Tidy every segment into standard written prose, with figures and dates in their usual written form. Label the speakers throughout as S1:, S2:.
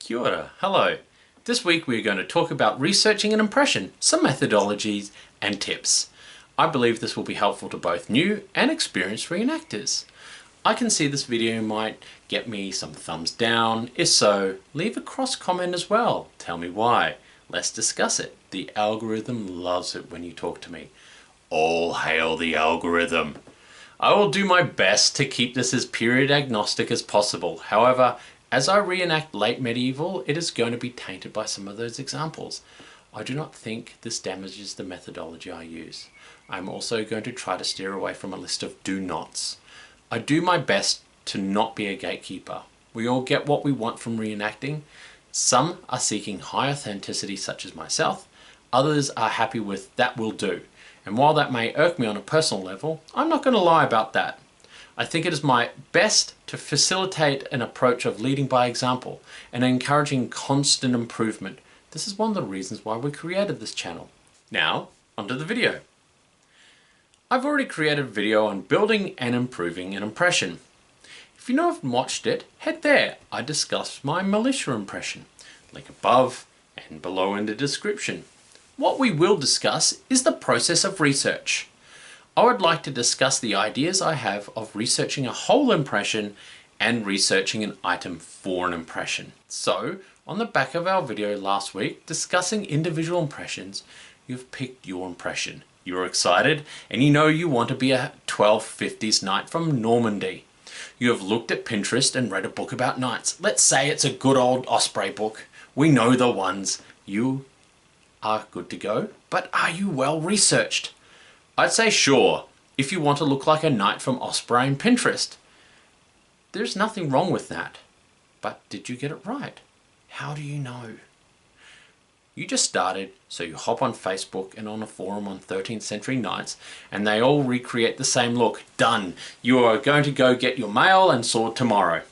S1: Kia ora, hello. This week we're going to talk about researching an impression, some methodologies and tips. I believe this will be helpful to both new and experienced reenactors. I can see this video might get me some thumbs down. If so, leave a cross comment as well. Tell me why. Let's discuss it. The algorithm loves it when you talk to me. All hail the algorithm. I will do my best to keep this as period agnostic as possible. However, as I reenact late medieval, it is going to be tainted by some of those examples. I do not think this damages the methodology I use. I'm also going to try to steer away from a list of do nots. I do my best to not be a gatekeeper. We all get what we want from reenacting. Some are seeking high authenticity, such as myself. Others are happy with that will do. And while that may irk me on a personal level, I'm not going to lie about that. I think it is my best to facilitate an approach of leading by example and encouraging constant improvement. This is one of the reasons why we created this channel. Now, onto the video. I've already created a video on building and improving an impression. If you haven't watched it, head there. I discussed my militia impression. Link above and below in the description. What we will discuss is the process of research. I would like to discuss the ideas I have of researching a whole impression and researching an item for an impression. So, on the back of our video last week discussing individual impressions, you've picked your impression. You're excited and you know you want to be a 1250s knight from Normandy. You have looked at Pinterest and read a book about knights. Let's say it's a good old Osprey book. We know the ones. You are good to go, but are you well researched? I'd say sure, if you want to look like a knight from Osprey and Pinterest. There's nothing wrong with that. But did you get it right? How do you know? You just started, so you hop on Facebook and on a forum on 13th century knights, and they all recreate the same look. Done. You are going to go get your mail and sword tomorrow.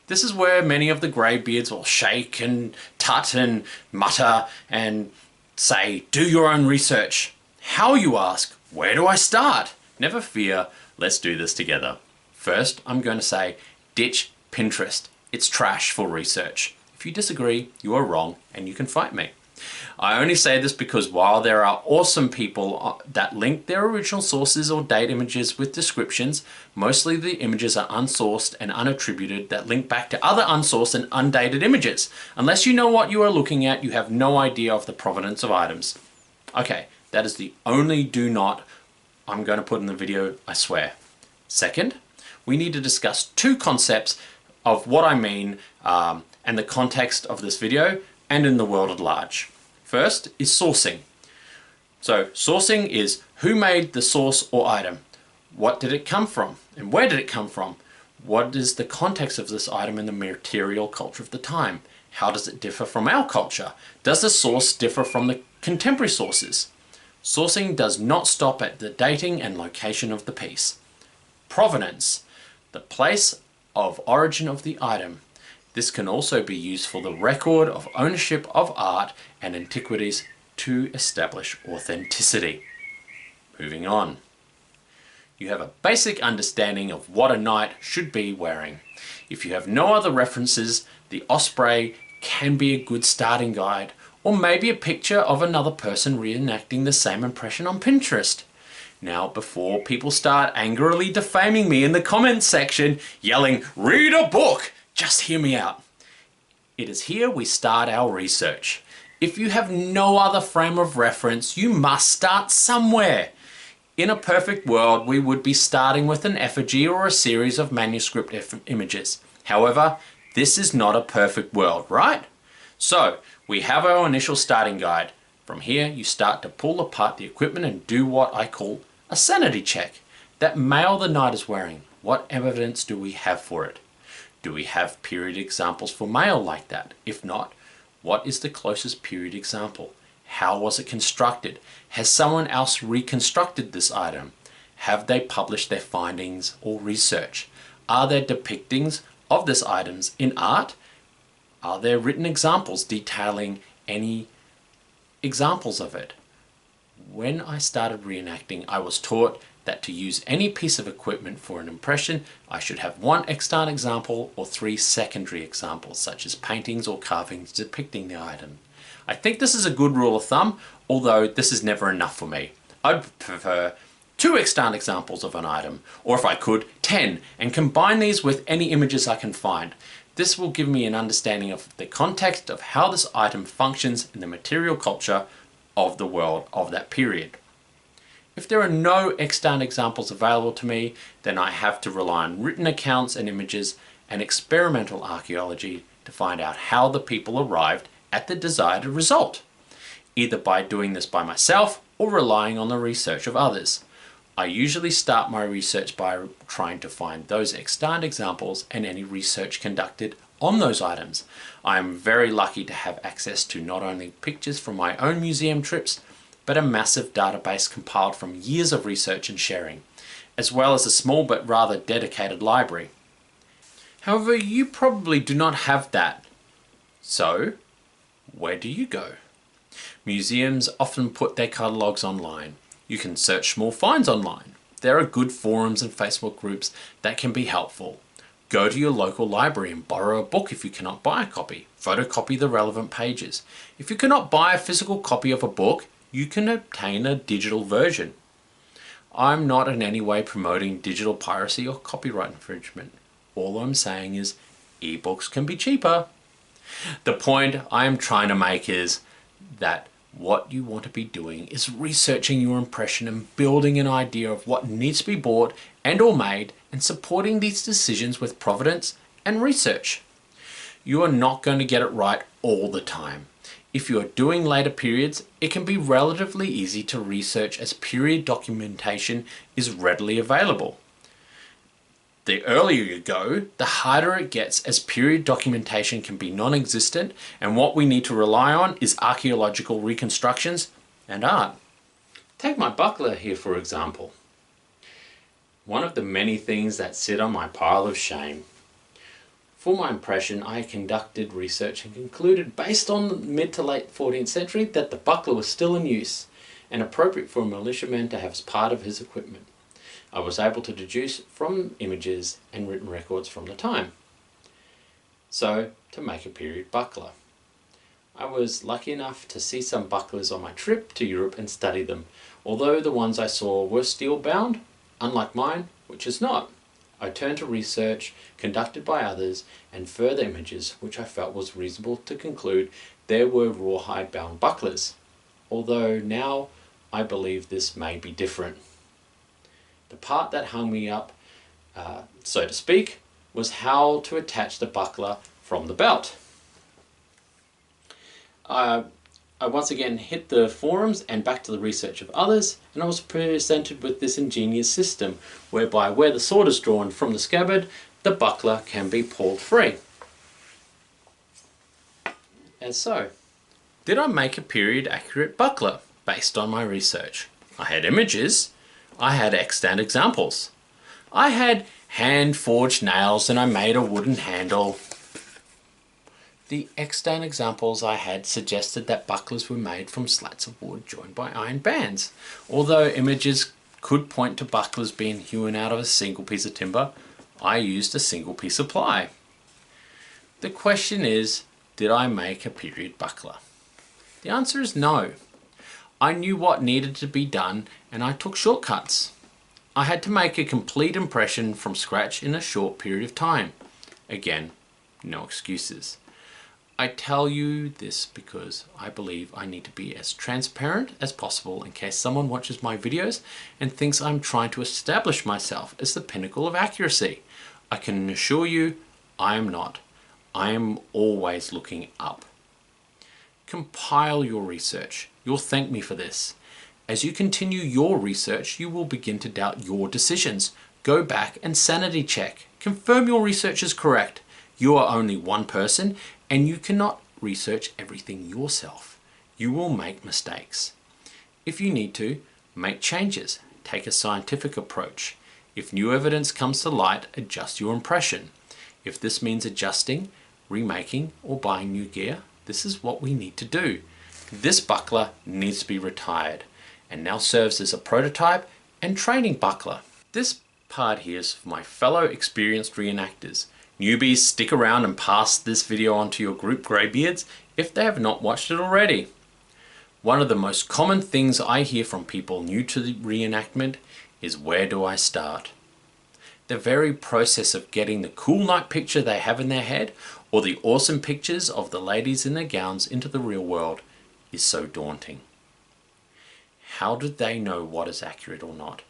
S1: This is where many of the greybeards will shake and tut and mutter and say, do your own research. How, you ask? Where do I start? Never fear, let's do this together. First, I'm going to say, ditch Pinterest. It's trash for research. If you disagree, you are wrong and you can fight me. I only say this because while there are awesome people that link their original sources or date images with descriptions, mostly the images are unsourced and unattributed that link back to other unsourced and undated images. Unless you know what you are looking at, you have no idea of the provenance of items. Okay, that is the only do not I'm going to put in the video, I swear. Second, we need to discuss two concepts of what I mean and the context of this video and in the world at large. First is sourcing. So sourcing is who made the source or item, what did it come from, and where did it come from? What is the context of this item in the material culture of the time? How does it differ from our culture? Does the source differ from the contemporary sources? Sourcing does not stop at the dating and location of the piece. Provenance, the place of origin of the item. This can also be used for the record of ownership of art and antiquities to establish authenticity. Moving on. You have a basic understanding of what a knight should be wearing. If you have no other references, the Osprey can be a good starting guide, or maybe a picture of another person reenacting the same impression on Pinterest. Now, before people start angrily defaming me in the comments section, yelling, read a book, just hear me out. It is here we start our research. If you have no other frame of reference, you must start somewhere. In a perfect world, we would be starting with an effigy or a series of manuscript images. However, this is not a perfect world, right? So, we have our initial starting guide. From here, you start to pull apart the equipment and do what I call a sanity check. That mail the knight is wearing, what evidence do we have for it? Do we have period examples for mail like that? If not, what is the closest period example? How was it constructed? Has someone else reconstructed this item? Have they published their findings or research? Are there depictions of this items in art? Are there written examples detailing any examples of it? When I started reenacting, I was taught that to use any piece of equipment for an impression, I should have one extant example or 3 secondary examples, such as paintings or carvings depicting the item. I think this is a good rule of thumb, although this is never enough for me. I'd prefer 2 extant examples of an item, or if I could, 10, and combine these with any images I can find. This will give me an understanding of the context of how this item functions in the material culture of the world of that period. If there are no extant examples available to me, then I have to rely on written accounts and images and experimental archaeology to find out how the people arrived at the desired result, either by doing this by myself or relying on the research of others. I usually start my research by trying to find those extant examples and any research conducted on those items. I am very lucky to have access to not only pictures from my own museum trips, but a massive database compiled from years of research and sharing, as well as a small but rather dedicated library. However, you probably do not have that. So, where do you go? Museums often put their catalogues online. You can search small finds online. There are good forums and Facebook groups that can be helpful. Go to your local library and borrow a book if you cannot buy a copy. Photocopy the relevant pages. If you cannot buy a physical copy of a book, you can obtain a digital version. I'm not in any way promoting digital piracy or copyright infringement. All I'm saying is ebooks can be cheaper. The point I am trying to make is that what you want to be doing is researching your impression and building an idea of what needs to be bought and or made, and supporting these decisions with provenance and research. You are not going to get it right all the time. If you are doing later periods, it can be relatively easy to research as period documentation is readily available. The earlier you go, the harder it gets, as period documentation can be non-existent, and what we need to rely on is archaeological reconstructions and art. Take my buckler here for example. One of the many things that sit on my pile of shame. For my impression, I conducted research and concluded, based on the mid to late 14th century, that the buckler was still in use and appropriate for a militiaman to have as part of his equipment. I was able to deduce from images and written records from the time. So, to make a period buckler. I was lucky enough to see some bucklers on my trip to Europe and study them, although the ones I saw were steel bound, unlike mine, which is not. I turned to research conducted by others and further images, which I felt was reasonable to conclude there were rawhide bound bucklers, although now I believe this may be different. The part that hung me up, so to speak, was how to attach the buckler from the belt. I once again hit the forums and back to the research of others, and I was presented with this ingenious system whereby where the sword is drawn from the scabbard, the buckler can be pulled free. As so. Did I make a period accurate buckler based on my research? I had images, I had extant examples. I had hand forged nails and I made a wooden handle. The extant examples I had suggested that bucklers were made from slats of wood joined by iron bands. Although images could point to bucklers being hewn out of a single piece of timber, I used a single piece of ply. The question is, did I make a period buckler? The answer is no. I knew what needed to be done and I took shortcuts. I had to make a complete impression from scratch in a short period of time. Again, no excuses. I tell you this because I believe I need to be as transparent as possible in case someone watches my videos and thinks I'm trying to establish myself as the pinnacle of accuracy. I can assure you I am not. I am always looking up. Compile your research. You'll thank me for this. As you continue your research, you will begin to doubt your decisions. Go back and sanity check. Confirm your research is correct. You are only one person and you cannot research everything yourself. You will make mistakes. If you need to, make changes. Take a scientific approach. If new evidence comes to light, adjust your impression. If this means adjusting, remaking, or buying new gear, this is what we need to do. This buckler needs to be retired and now serves as a prototype and training Buckler. This part here is for my fellow experienced reenactors. Newbies, stick around and pass this video on to your group greybeards if they have not watched it already. One of the most common things I hear from people new to the reenactment is, where do I start? The very process of getting the cool night picture they have in their head or the awesome pictures of the ladies in their gowns into the real world is so daunting. How do they know what is accurate or not?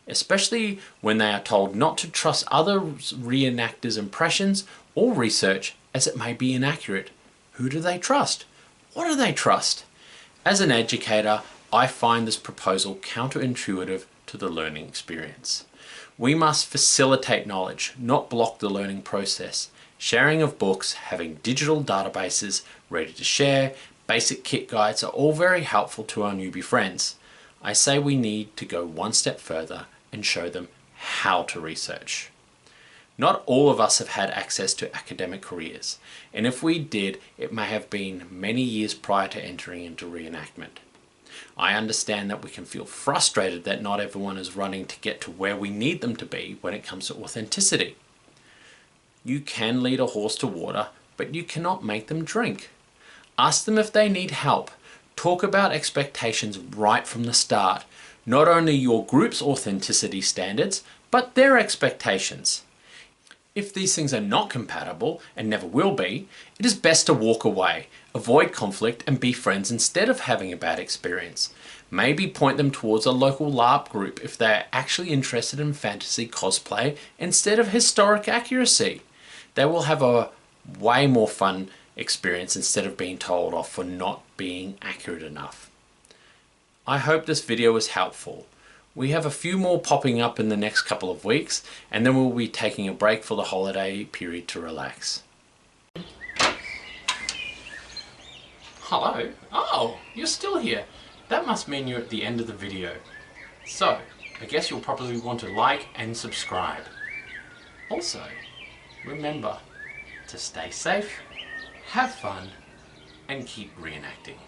S1: Especially when they are told not to trust other reenactors' impressions or research as it may be inaccurate. Who do they trust? What do they trust? As an educator, I find this proposal counterintuitive to the learning experience. We must facilitate knowledge, not block the learning process. Sharing of books, having digital databases ready to share, basic kit guides are all very helpful to our newbie friends. I say we need to go one step further and show them how to research. Not all of us have had access to academic careers, and if we did, it may have been many years prior to entering into reenactment. I understand that we can feel frustrated that not everyone is running to get to where we need them to be when it comes to authenticity. You can lead a horse to water, but you cannot make them drink. Ask them if they need help. Talk about expectations right from the start. Not only your group's authenticity standards, but their expectations. If these things are not compatible, and never will be, it is best to walk away, avoid conflict and be friends instead of having a bad experience. Maybe point them towards a local LARP group if they are actually interested in fantasy cosplay instead of historic accuracy. They will have a way more fun experience instead of being told off for not being accurate enough. I hope this video was helpful. We have a few more popping up in the next couple of weeks, and then we'll be taking a break for the holiday period to relax. Hello? Oh, you're still here. That must mean you're at the end of the video. So, I guess you'll probably want to like and subscribe. Also, remember to stay safe, have fun, and keep reenacting.